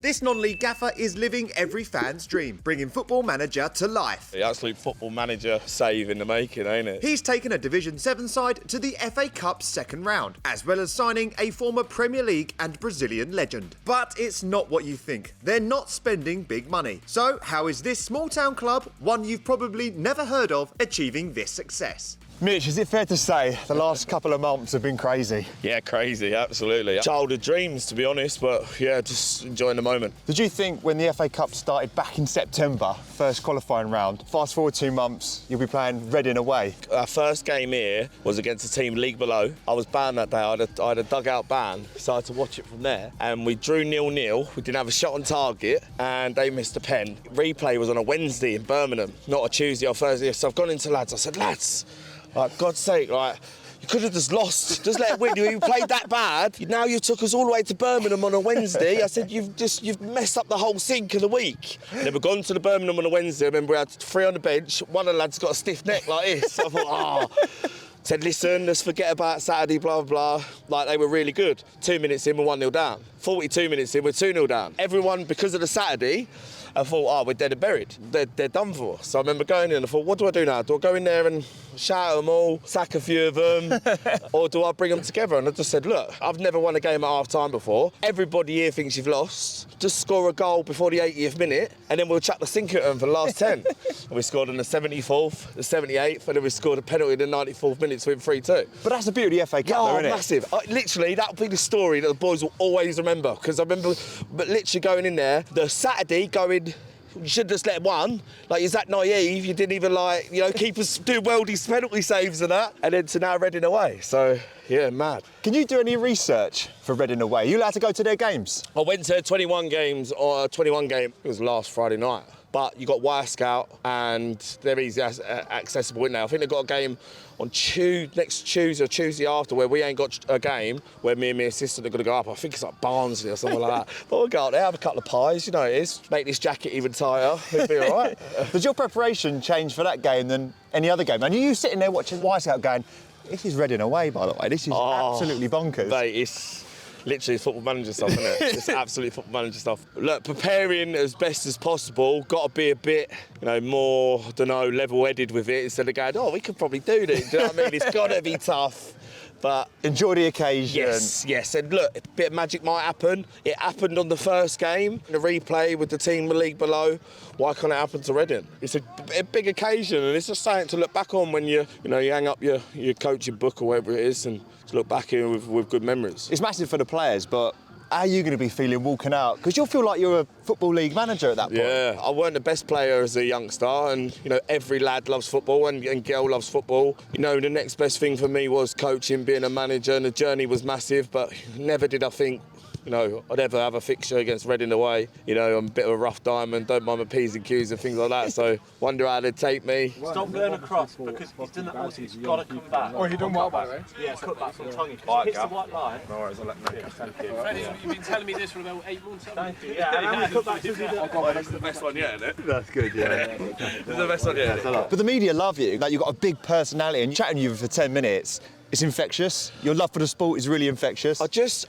This non-league gaffer is living every fan's dream, bringing Football Manager to life. The absolute Football Manager save in the making, ain't it? He's taken a Division 7 side to the FA Cup's second round, as well as signing a former Premier League and Brazilian legend. But it's not what you think. They're not spending big money. So how is this small town club, one you've probably never heard of, achieving this success? Mitch, is it fair to say the last couple of months have been crazy? Yeah, crazy, absolutely. Childhood dreams, to be honest, but yeah, just enjoying the moment. Did you think when the FA Cup started back in September, first qualifying round, fast forward 2 months, you'll be playing Reading away? Our first game here was against a team league below. I was banned that day, I had a dugout ban, so I had to watch it from there. And we drew 0-0, we didn't have a shot on target, and they missed a pen. Replay was on a Wednesday in Birmingham, not a Tuesday or Thursday. So I've gone into lads, I said, lads, like, God's sake, like, you could have just lost. Just let it win. You played that bad. Now you took us all the way to Birmingham on a Wednesday. I said, you've messed up the whole sink of the week. And then we've gone to the Birmingham on a Wednesday. I remember we had 3 on the bench. One of the lads got a stiff neck like this. I thought, Said, listen, let's forget about Saturday, blah, blah, blah. Like, they were really good. 2 minutes in, we're 1-0 down. 42 minutes in, we're 2-0 down. Everyone, because of the Saturday, I thought, we're dead and buried. They're done for. So I remember going in and I thought, what do I do now? Do I go in there and shout at them all, sack a few of them, or do I bring them together? And I just said, look, I've never won a game at half-time before. Everybody here thinks you've lost. Just score a goal before the 80th minute, and then we'll chuck the sink at them for the last 10. And we scored in the 74th, the 78th, and then we scored a penalty in the 94th minute to win 3-2. But that's the beauty of the FA Cup, though, isn't it? Massive. Literally, that'll be the story that the boys will always remember. Because I remember, but literally going in there, the Saturday going, you should have just let one. Like, is that naive? You didn't even, like, you know, keepers do well these penalty saves and that. And then to now Reading away. So, yeah, mad. Can you do any research for Reading away? You allowed to go to their games? I went to 21 games, or 21 game, it was last Friday night. But you got Wire Scout and they're easy accessible in there. I think they've got a game on next Tuesday or Tuesday after where we ain't got a game where me and my assistant are going to go up. I think it's like Barnsley or something like that. But we'll go out there, have a couple of pies, you know it is. Make this jacket even tighter, it'll be all right. Does your preparation change for that game than any other game? And are you sitting there watching Wire Scout going, this is Reading away, by the way. This is absolutely bonkers. Mate, it's literally Football Manager stuff, isn't it? It's absolutely Football Manager stuff. Look, preparing as best as possible, got to be a bit, you know, more, I don't know, level-headed with it instead of going, we could probably do this. Do you know what I mean? It's got to be tough. But enjoy the occasion. Yes. And look, a bit of magic might happen. It happened on the first game, the replay with the team in the league below. Why can't it happen to Reading? It's a big occasion, and it's just something to look back on when you hang up your coaching book or whatever it is, and to look back in with good memories. It's massive for the players, but how are you going to be feeling walking out? Because you'll feel like you're a Football League manager at that point. Yeah, I weren't the best player as a youngster, and you know every lad loves football and girl loves football. You know, the next best thing for me was coaching, being a manager, and the journey was massive. But never did I think, you know, I'd ever have a fixture against Reading away. You know, I'm a bit of a rough diamond, don't mind my P's and Q's and things like that. So wonder how they'd take me. Stop going across because he's done that once. He's got to come back. Oh, he done well, by the way. Yeah, cut back from tongue. Because he hits the white line. No worries, I'll let me. Thank you. Freddie, you've been telling me this for about 8 months. Thank you. Yeah, and how many cutbacks has he done? That's the best one yet, isn't it? That's good, yeah. That's the best one yet. But the media love you. Like, you've got a big personality, and chatting to you for 10 minutes, it's infectious. Your love for the sport is really infectious.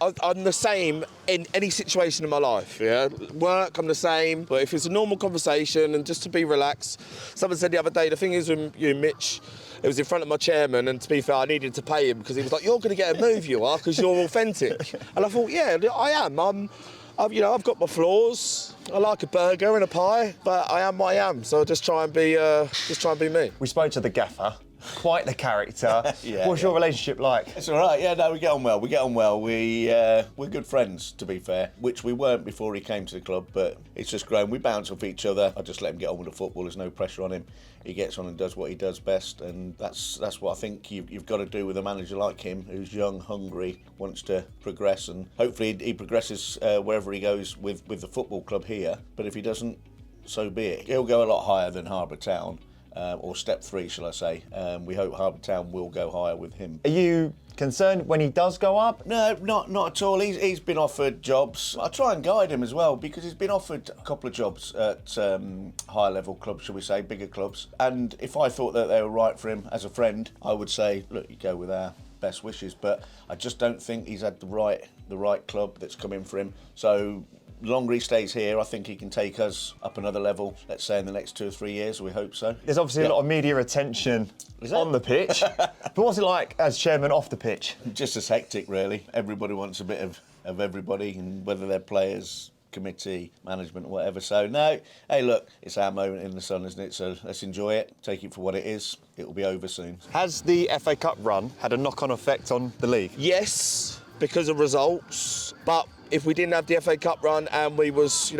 I'm the same in any situation in my life, yeah? Work, I'm the same, but if it's a normal conversation and just to be relaxed. Someone said the other day, the thing is with you, Mitch, it was in front of my chairman, and to be fair, I needed to pay him because he was like, you're going to get a move, you are, because you're authentic. And I thought, yeah, I am. I've got my flaws. I like a burger and a pie, but I am what I am. So just try and be me. We spoke to the gaffer. Quite the character. What's your relationship like? It's all right. Yeah, no, we get on well. We're good friends, to be fair, which we weren't before he came to the club, but it's just grown. We bounce off each other. I just let him get on with the football. There's no pressure on him. He gets on and does what he does best, and that's what I think you've got to do with a manager like him, who's young, hungry, wants to progress, and hopefully he progresses wherever he goes with the football club here. But if he doesn't, so be it. He'll go a lot higher than Harborough Town. Or step 3, shall I say. We hope Harborough Town will go higher with him. Are you concerned when he does go up? No, not at all. He's been offered jobs. I try and guide him as well because he's been offered a couple of jobs at higher level clubs, shall we say, bigger clubs. And if I thought that they were right for him as a friend, I would say, look, you go with our best wishes. But I just don't think he's had the right club that's come in for him. So The longer he stays here, I think he can take us up another level, let's say in the next 2 or 3 years, we hope so. There's obviously a lot of media attention on the pitch. But what's it like as chairman off the pitch? Just as hectic, really. Everybody wants a bit of everybody, and whether they're players, committee, management, or whatever. So, no, hey, look, it's our moment in the sun, isn't it? So let's enjoy it, take it for what it is. It will be over soon. Has the FA Cup run had a knock-on effect on the league? Yes, because of results, but if we didn't have the FA Cup run and we was,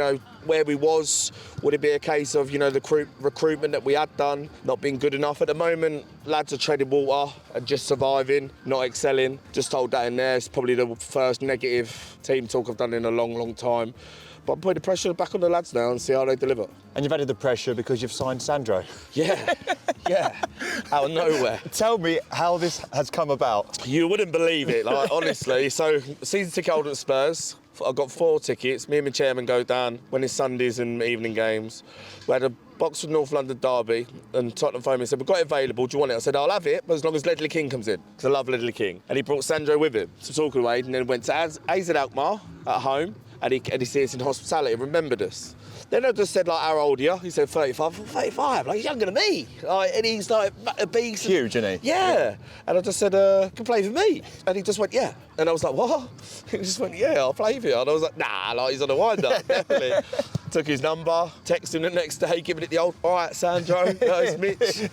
where we was, would it be a case of, the recruitment that we had done not being good enough? At the moment, lads are treading water and just surviving, not excelling. Just told that in there. It's probably the first negative team talk I've done in a long, long time. But I'm putting the pressure back on the lads now and see how they deliver. And you've added the pressure because you've signed Sandro. Yeah, out of nowhere. Tell me how this has come about. You wouldn't believe it, honestly. So, season ticket holder at Spurs. I've got 4 tickets. Me and my chairman go down when it's Sundays and evening games. We had a Boxford North London derby, and Tottenham phoned me and said, we've got it available, do you want it? I said, I'll have it, but as long as Ledley King comes in, because I love Ledley King. And he brought Sandro with him. So talking away, and then went to AZ Alkmaar at home, and he sees us in hospitality and remembered us. Then I just said, how old are you? He said, 35. 35, he's younger than me. And he's a beast. Huge, isn't he? Yeah. And I just said, can play for me? And he just went, yeah. And I was like, what? He just went, yeah, I'll play for you. And I was like, nah, he's on a wind-up, definitely. Took his number, texted him the next day, giving it the old, all right, Sandro, it's Mitch.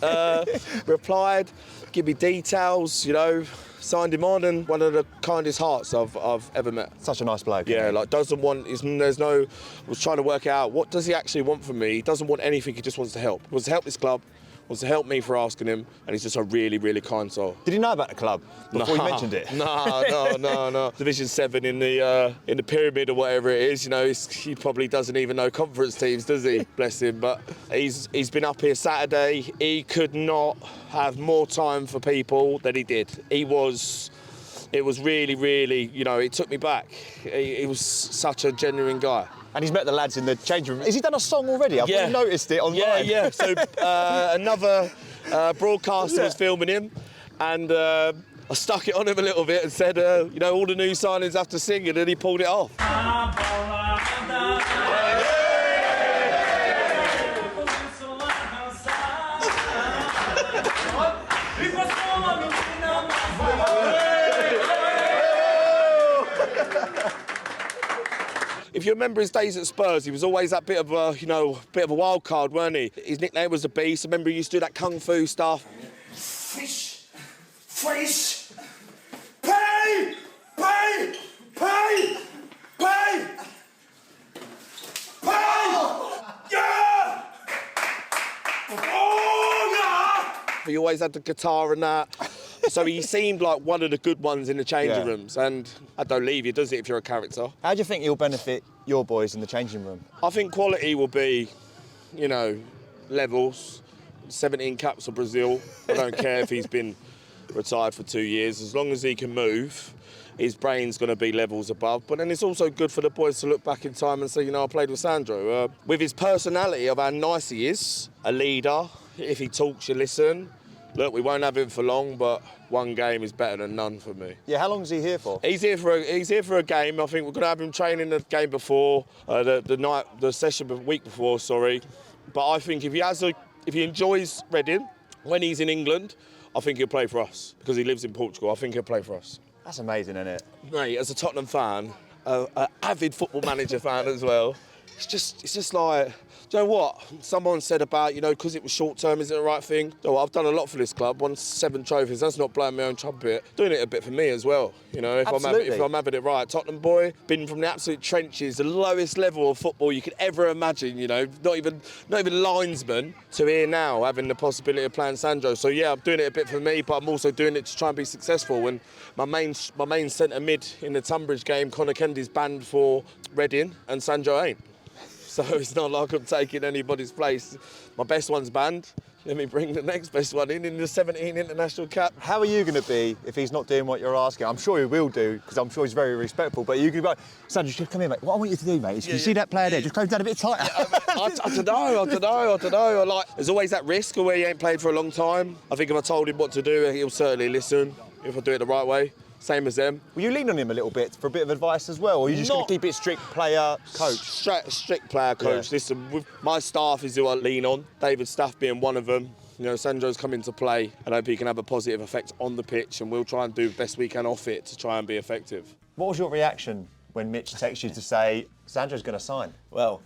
Replied, give me details, signed him on, and one of the kindest hearts I've ever met. Such a nice bloke. Yeah, was trying to work out what does he actually want from me. He doesn't want anything, he just wants to help. He wants to help this club, wants to help me for asking him, and he's just a really, really kind soul. Did he know about the club before you mentioned it? No. Division 7 in the pyramid or whatever it is, he probably doesn't even know conference teams, does he? Bless him. But he's been up here Saturday. He could not have more time for people than he did. It was really, really, it took me back. He was such a genuine guy. And he's met the lads in the changing room. Has he done a song already? I've already noticed it online. Yeah. So another broadcaster was filming him, and I stuck it on him a little bit and said, all the new signings have to sing, and then he pulled it off. If you remember his days at Spurs, he was always that bit of a wild card, weren't he? His nickname was the Beast. I remember he used to do that kung fu stuff. Fish, pay, yeah! Oh, yeah! He always had the guitar and that. So he seemed like one of the good ones in the changing rooms, and that don't leave you, does it, if you're a character? How do you think he'll benefit your boys in the changing room? I think quality will be, levels. 17 caps for Brazil. I don't care if he's been retired for 2 years. As long as he can move, his brain's going to be levels above. But then it's also good for the boys to look back in time and say, I played with Sandro. With his personality of how nice he is, a leader, if he talks, you listen. Look, we won't have him for long, but one game is better than none for me. Yeah, how long is he here for? He's here for a game. I think we're going to have him training the game before, the week before. But I think if he enjoys Reading when he's in England, I think he'll play for us because he lives in Portugal. I think he'll play for us. That's amazing, isn't it? Mate, as a Tottenham fan, an avid football manager fan as well. It's just like, do you know what? Someone said about, because it was short term, is it the right thing? Oh, I've done a lot for this club, won 7 trophies. That's not blowing my own trumpet. Doing it a bit for me as well. If I'm having it right. Tottenham boy, been from the absolute trenches, the lowest level of football you could ever imagine. Not even linesman, to here now having the possibility of playing Sandro. So yeah, I'm doing it a bit for me, but I'm also doing it to try and be successful. And my main centre mid in the Tunbridge game, Conor Kennedy's banned for Reading, and Sandro ain't. So it's not like I'm taking anybody's place. My best one's banned. Let me bring the next best one in the 17 international cap. How are you going to be if he's not doing what you're asking? I'm sure he will do, because I'm sure he's very respectful. But you can go, Sandro, just come here, mate. What I want you to do, mate, is you see that player there, just close down a bit tighter. I don't know. There's always that risk where he ain't played for a long time. I think if I told him what to do, he'll certainly listen if I do it the right way. same as them. Will you lean on him a little bit for a bit of advice as well, or are you just going Not- to keep it strict player, coach? Strict player coach. Yeah. Listen, with my staff is who I lean on. David Staff being one of them. You know, Sandro's come into play. I hope he can have a positive effect on the pitch, and we'll try and do the best we can off it to try and be effective. What was your reaction when Mitch texted you to say Sandro's going to sign? Well,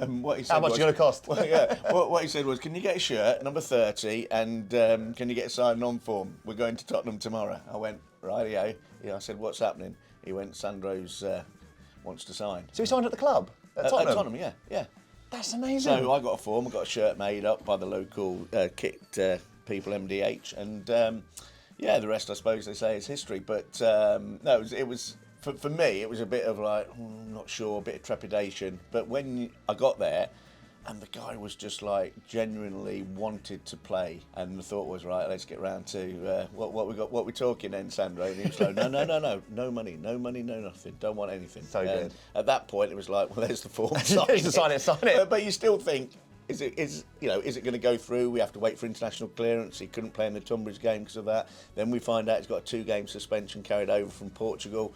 what he said How much was, is it going to cost? Well, yeah, what he said was, can you get a shirt, number 30, and can you get a signed on form? We're going to Tottenham tomorrow. I went, rightio. Yeah, I said, what's happening? He went, Sandro's wants to sign. So he signed at the club? At Tottenham? At Tottenham, yeah. That's amazing. So I got a form, I got a shirt made up by the local kit people, MDH, and yeah, the rest I suppose they say is history. But no, it was for me, it was a bit of like, not sure, a bit of trepidation. But when I got there, and the guy was just like genuinely wanted to play, and the thought was, right, let's get round to what we got, what we're talking then, Sandro. And he was like, no money, no nothing, don't want anything. So good. At that point, it was like, well, there's the form. Sign it. But you still think, is it going to go through? We have to wait for international clearance. He couldn't play in the Tunbridge game because of that. Then we find out he's got a 2-game suspension carried over from Portugal.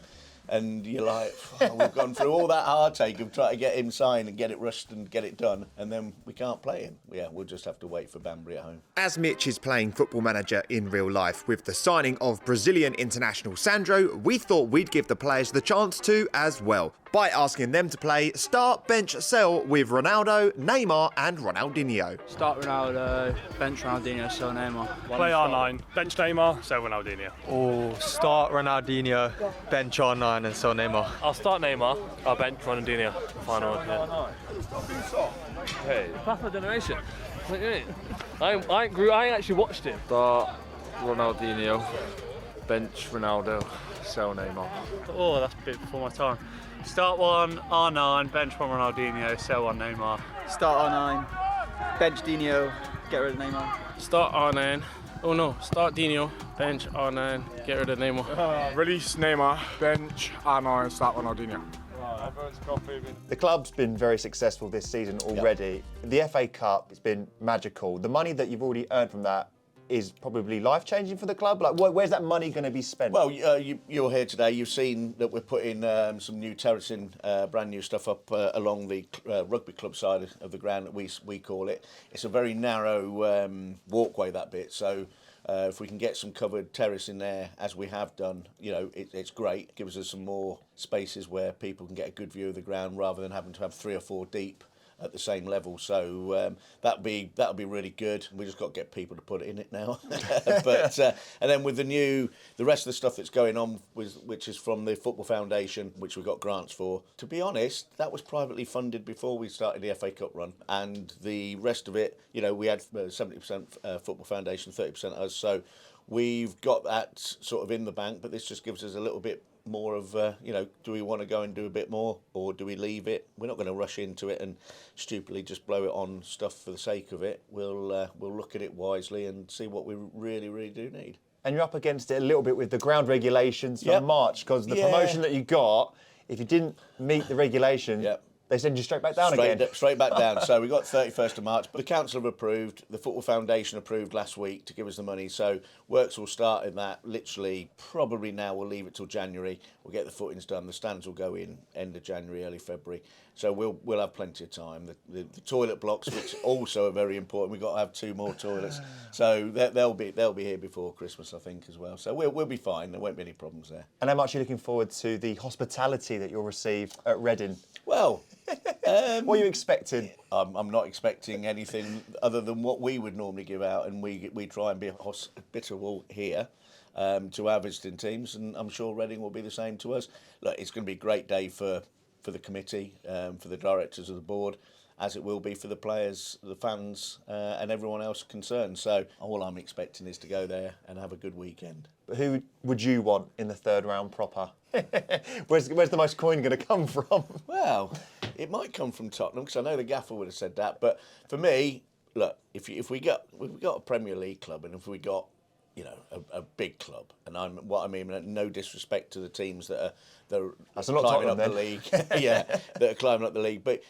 And you're like, oh, we've gone through all that heartache of trying to get him signed and get it rushed and get it done, and then we can't play him. Yeah, we'll just have to wait for Banbury at home. As Mitch is playing Football Manager in real life with the signing of Brazilian international Sandro, we thought we'd give the players the chance to as well, by asking them to play start, bench, sell with Ronaldo, Neymar and Ronaldinho. Start Ronaldo, bench Ronaldinho, sell Neymar. Play R9, bench Neymar, sell Ronaldinho. Oh, start Ronaldinho, bench R9 and sell Neymar. I'll start Neymar, I'll bench Ronaldinho. Final one, yeah. Hey, Papa generation. What do you mean? I ain't actually watched it. Start Ronaldinho, bench Ronaldo, sell Neymar. Oh, that's a bit before my time. Start one, R9, bench one Ronaldinho, sell one Neymar. Start R9, bench Dino, get rid of Neymar. Start R9. Oh no, start Dino, bench R9, get rid of Neymar. Release Neymar, bench R9, start Ronaldinho. The club's been very successful this season already. Yep. The FA Cup has been magical. The money that you've already earned from that is probably life-changing for the club. Like, where's that money going to be spent? Well, you're here today. You've seen that we're putting some new terracing, brand new stuff up along the rugby club side of the ground that we call it. It's a very narrow walkway, that bit. So if we can get some covered terrace in there, as we have done, it's great. It gives us some more spaces where people can get a good view of the ground rather than having to have 3 or 4 deep at the same level. So that'll be really good. We just got to get people to put it in it now. But and then with the rest of the stuff that's going on, which is from the Football Foundation, which we got grants for. To be honest, that was privately funded before we started the FA Cup run, and the rest of it, we had 70% Football Foundation, 30% us. So we've got that sort of in the bank. But this just gives us a little bit more of, do we want to go and do a bit more, or do we leave it? We're not going to rush into it and stupidly just blow it on stuff for the sake of it. We'll look at it wisely and see what we really, really do need. And you're up against it a little bit with the ground regulations from March, because the promotion that you got, if you didn't meet the regulation, they send you straight back down again. Straight back down. So we got 31st of March. But the council have approved, the Football Foundation approved last week to give us the money. So works will start in that literally, probably now. We'll leave it till January. We'll get the footings done. The stands will go in end of January, early February. So we'll have plenty of time. The toilet blocks, which also are very important. We've got to have 2 more toilets. So they'll be here before Christmas, I think, as well. So we'll be fine. There won't be any problems there. And how much are you looking forward to the hospitality that you'll receive at Reading? Well, what are you expecting? I'm not expecting anything other than what we would normally give out, and we try and be hospitable here to our visiting teams, and I'm sure Reading will be the same to us. Look, it's going to be a great day for the committee, for the directors of the board, as it will be for the players, the fans, and everyone else concerned. So all I'm expecting is to go there and have a good weekend. But who would you want in the 3rd round proper? Where's the most coin going to come from? Well, it might come from Tottenham, because I know the gaffer would have said that. But for me, look, if we got a Premier League club, and if we got a big club, and no disrespect to the teams that are climbing up the league, that are climbing up the league, but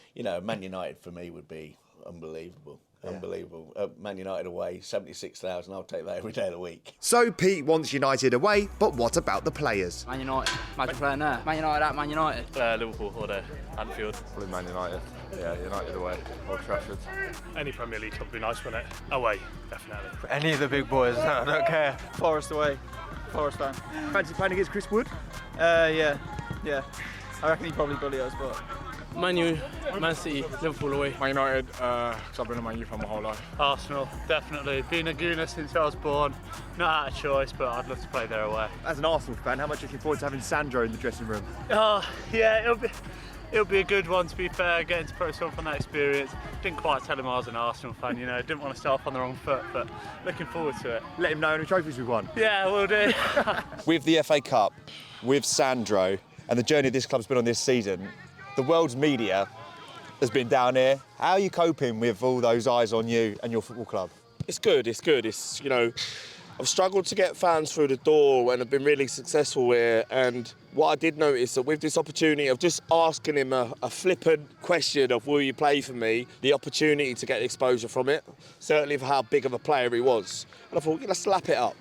Man United for me would be unbelievable. Unbelievable. Man United away, 76,000. I'll take that every day of the week. So Pete wants United away, but what about the players? Man United. Imagine playing there. Man United at Man United. Liverpool all day. Anfield. Probably Man United. Yeah, United away. Old Trafford. Any Premier League club would be nice, wouldn't it? Away, definitely. Any of the big boys, I don't care. Forest away. Forest fan. Fancy playing against Chris Wood? Yeah. I reckon he'd probably bully us, but... Man U, Man City, Liverpool away. Man United, because I've been a Man U for my whole life. Arsenal, definitely. Been a Gooner since I was born. Not out of choice, but I'd love to play there away. As an Arsenal fan, how much looking forward to having Sandro in the dressing room? Oh, yeah, it'll be a good one, to be fair, getting to pro some from that experience. Didn't quite tell him I was an Arsenal fan, you know, didn't want to start off on the wrong foot, but looking forward to it. Let him know how many trophies we've won. Yeah, we'll do. With the FA Cup, with Sandro, and the journey this club's been on this season, the world's media has been down here. How are you coping with all those eyes on you and your football club? It's good. It's, you know, I've struggled to get fans through the door and I've been really successful here. And what I did notice that with this opportunity of just asking him a flippant question of will you play for me, the opportunity to get exposure from it, certainly for how big of a player he was. And I thought, let's slap it up.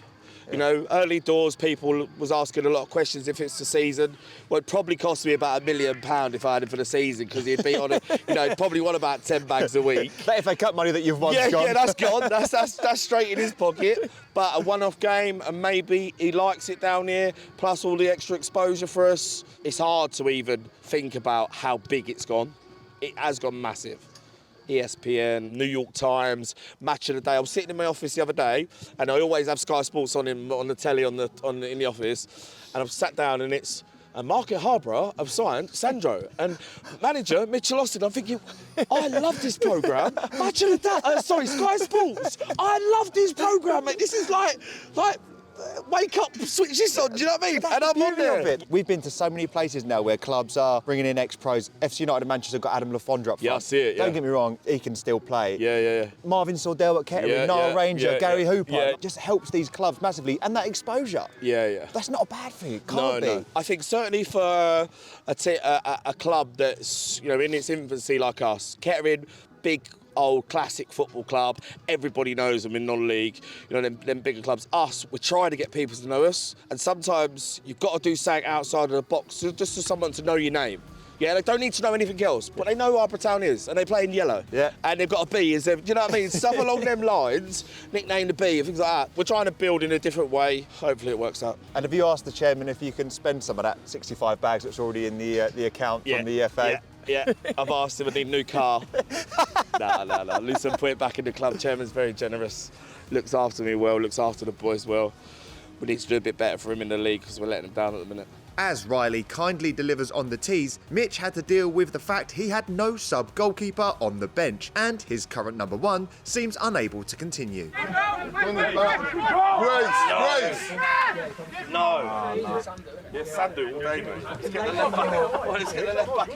You know, early doors, people was asking a lot of questions if it's the season. Well, it probably cost me about £1 million if I had him for the season because he'd be on it. You know, he'd probably won about 10 bags a week. That FA Cup money that you've won is gone. Yeah, that's gone. That's straight in his pocket. But a one-off game, and maybe he likes it down here. Plus all the extra exposure for us. It's hard to even think about how big it's gone. It has gone massive. ESPN, New York Times, Match of the Day. I was sitting in my office the other day, and I always have Sky Sports on the telly in the office, and I've sat down and it's Mark at Harborough have signed Sandro and manager Mitch Austin. I'm thinking, I love this programme. Match of the Day. Sky Sports. I love this programme, mate. This is like. Wake up, switch this on, do you know what I mean? And I'm on there. We've been to so many places now where clubs are bringing in ex-pros. FC United and Manchester have got Adam Lafondra up front. Yeah, I see it, yeah. Don't get me wrong, he can still play. Yeah. Marvin Sordell at Kettering, Niall Ranger, Gary Hooper. Yeah. It just helps these clubs massively. And that exposure. Yeah. That's not a bad thing. It can't be. No. I think certainly for a club that's, you know, in its infancy like us, Kettering, big old classic football club, everybody knows them in non-league, you know, them bigger clubs. Us, we're trying to get people to know us, and sometimes you've got to do something outside of the box just for someone to know your name. Yeah, they don't need to know anything else, but they know who Harborough Town is, and they play in yellow. Yeah. And they've got a B, do you know what I mean? Stuff along them lines, nickname the B, and things like that. We're trying to build in a different way. Hopefully it works out. And have you asked the chairman if you can spend some of that 65 bags that's already in the account from the FA? Yeah, I've asked him I need a new car. No. Listen, put it back in the club. Chairman's very generous. Looks after me well, looks after the boys well. We need to do a bit better for him in the league because we're letting him down at the minute. As Riley kindly delivers on the tees, Mitch had to deal with the fact he had no sub-goalkeeper on the bench, and his current number one seems unable to continue. Grace! No. Yeah, Sandu all day, mate. Let's get the left back in. Let's get the left back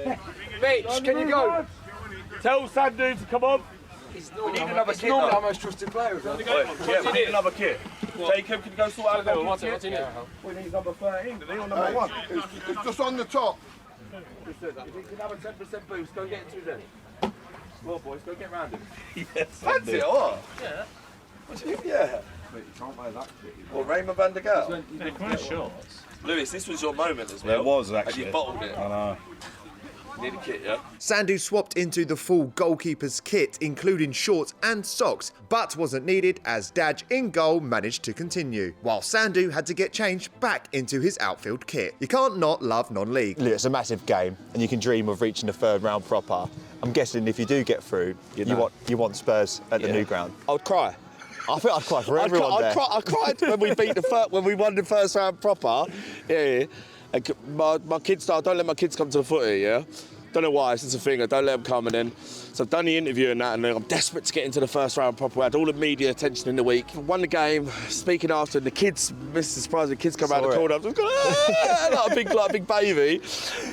in. Mitch, can you go? Tell Sandu to come on. We need another kid. Normally our most trusted player. Yeah, we need another kid. Jacob, can you go sort out the What's in it? We need number 13, did he, or number 1? It's just on the top. Listen, if you can have a 10% boost, go get it to them. Well, boys, go get round him. Yes, that's it, or? Yeah. What do you think? Yeah. Mate, you can't wear that kit. Well, Raymond van der Gaal. Yeah, come on, shorts. Lewis, this was your moment as well. It was, actually. And you bottled it. I know. Need a kit, yeah? Sandu swapped into the full goalkeeper's kit, including shorts and socks, but wasn't needed as Daj in goal managed to continue, while Sandu had to get changed back into his outfield kit. You can't not love non-league. It's a massive game, and you can dream of reaching the third round proper. I'm guessing if you do get through, you want Spurs at the new ground. I would cry. I think I'd cry for everyone there. I cried when we won the first round proper. Yeah. And my kids don't let my kids come to the footy, yeah? Don't know why, it's just a thing, I don't let them come, and then, so I've done the interview and that, and I'm desperate to get into the first round proper. I had all the media attention in the week. Won the game, speaking after, and the kids, Mr. Surprise, the kids come around the corner, I was going, like a big baby.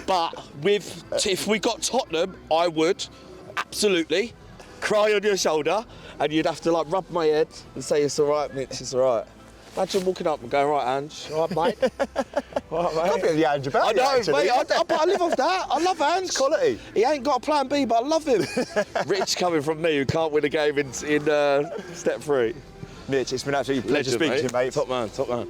But if we got Tottenham, I would absolutely cry on your shoulder, and you'd have to like rub my head and say, it's all right, Mitch, it's all right. Imagine walking up and going, right, Ange, all right, mate? All right, mate. Got a bit of the Ange about I you, know, actually. mate, but I live off that. I love Ange. It's quality. He ain't got a plan B, but I love him. Rich coming from me, who can't win a game in step 3. Mitch, it's been absolutely a pleasure Legend, speaking to you, mate. Top man, top man.